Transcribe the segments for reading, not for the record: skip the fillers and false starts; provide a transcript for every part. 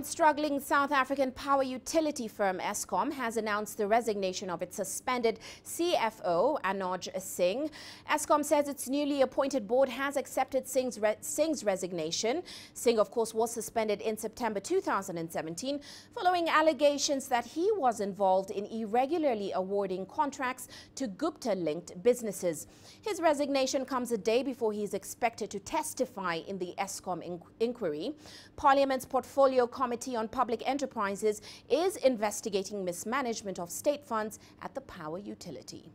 Struggling South African power utility firm Eskom has announced the resignation of its suspended CFO, Anoj Singh. Eskom says its newly appointed board has accepted Singh's resignation. Singh, of course, was suspended in September 2017 following allegations that he was involved in irregularly awarding contracts to Gupta-linked businesses. His resignation comes a day before he is expected to testify in the Eskom inquiry. Parliament's Portfolio Committee on Public Enterprises is investigating mismanagement of state funds at the power utility.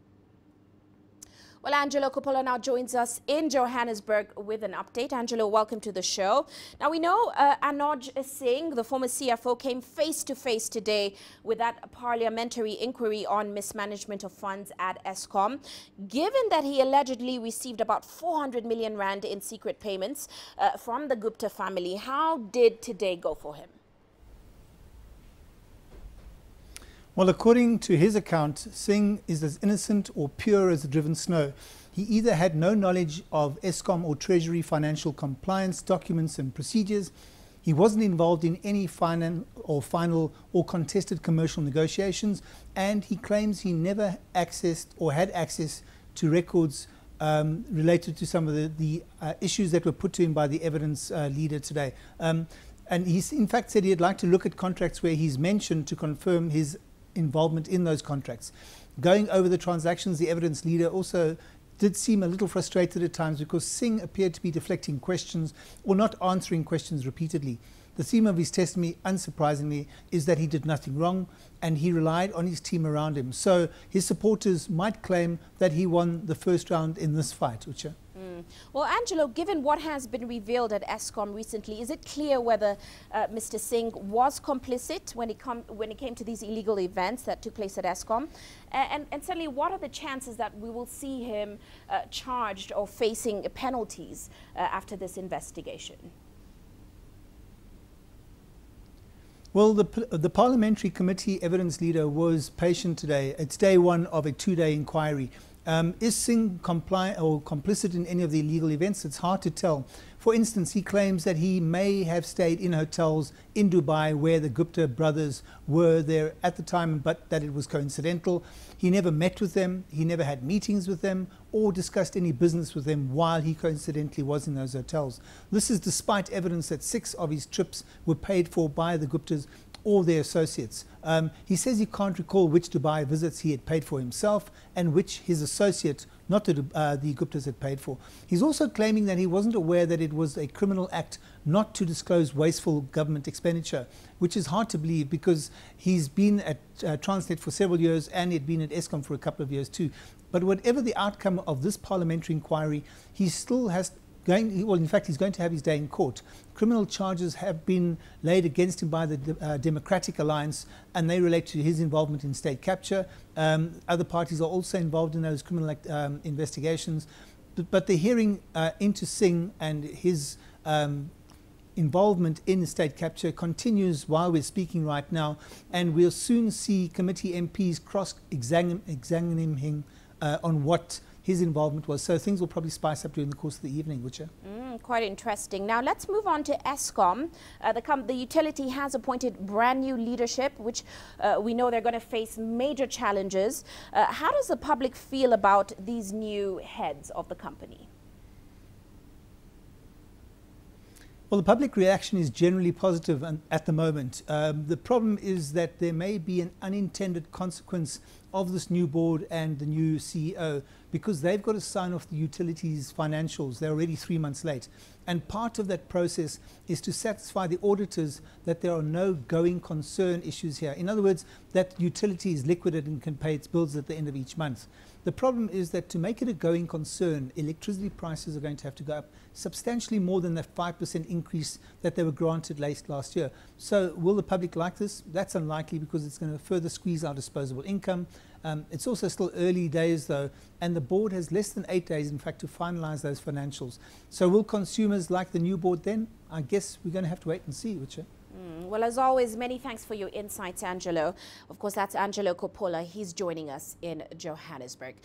Well, Angelo Coppola now joins us in Johannesburg with an update. Angelo, welcome to the show. Now, we know Anoj Singh, the former CFO, came face-to-face today with that parliamentary inquiry on mismanagement of funds at Eskom. Given that he allegedly received about 400 million rand in secret payments from the Gupta family, how did today go for him? Well, according to his account, Singh is as innocent or pure as the driven snow. He either had no knowledge of Eskom or Treasury financial compliance documents and procedures. He wasn't involved in any final or contested commercial negotiations, and he claims he never accessed or had access to records related to some of the issues that were put to him by the evidence leader today. And he's in fact said he'd like to look at contracts where he's mentioned to confirm his involvement in those contracts. Going over the transactions, the evidence leader also did seem a little frustrated at times because Singh appeared to be deflecting questions or not answering questions repeatedly. The theme of his testimony, unsurprisingly, is that he did nothing wrong and he relied on his team around him. So his supporters might claim that he won the first round in this fight, Ucha. Well, Angelo, given what has been revealed at Eskom recently, is it clear whether Mr. Singh was complicit when it came to these illegal events that took place at Eskom? And certainly, what are the chances that we will see him charged or facing penalties after this investigation? Well, the parliamentary committee evidence leader was patient today. It's day one of a two-day inquiry. Is Singh compliant or complicit in any of the illegal events? It's hard to tell. For instance, he claims that he may have stayed in hotels in Dubai where the Gupta brothers were there at the time, but that it was coincidental. He never met with them, he never had meetings with them, or discussed any business with them while he coincidentally was in those hotels. This is despite evidence that 6 of his trips were paid for by the Guptas or their associates. He says he can't recall which Dubai visits he had paid for himself and which his associate, not the Guptas, had paid for. He's also claiming that he wasn't aware that it was a criminal act not to disclose wasteful government expenditure, which is hard to believe because he's been at Transnet for several years and he'd been at Eskom for a couple of years too. But whatever the outcome of this parliamentary inquiry, he still has in fact, he's going to have his day in court. Criminal charges have been laid against him by the Democratic Alliance, and they relate to his involvement in state capture. Other parties are also involved in those criminal investigations. But the hearing into Singh and his involvement in state capture continues while we're speaking right now, and we'll soon see committee MPs cross-examining him on what his involvement was. So things will probably spice up during the course of the evening, Wicha. Quite interesting. Now let's move on to Eskom. The utility has appointed brand new leadership, which we know they're going to face major challenges. How does the public feel about these new heads of the company? Well, the public reaction is generally positive at the moment. The problem is that there may be an unintended consequence of this new board and the new CEO because they've got to sign off the utilities financials. They're already 3 months late. And part of that process is to satisfy the auditors that there are no going concern issues here. In other words, that utility is liquid and can pay its bills at the end of each month. The problem is that to make it a going concern, electricity prices are going to have to go up substantially more than that 5% increase that they were granted last year. So will the public like this? That's unlikely because it's going to further squeeze our disposable income. It's also still early days though, and the board has less than 8 days in fact to finalize those financials. So will consumers like the new board then? I guess we're going to have to wait and see, Wicha. Well, as always, many thanks for your insights, Angelo. Of course, that's Angelo Coppola. He's joining us in Johannesburg.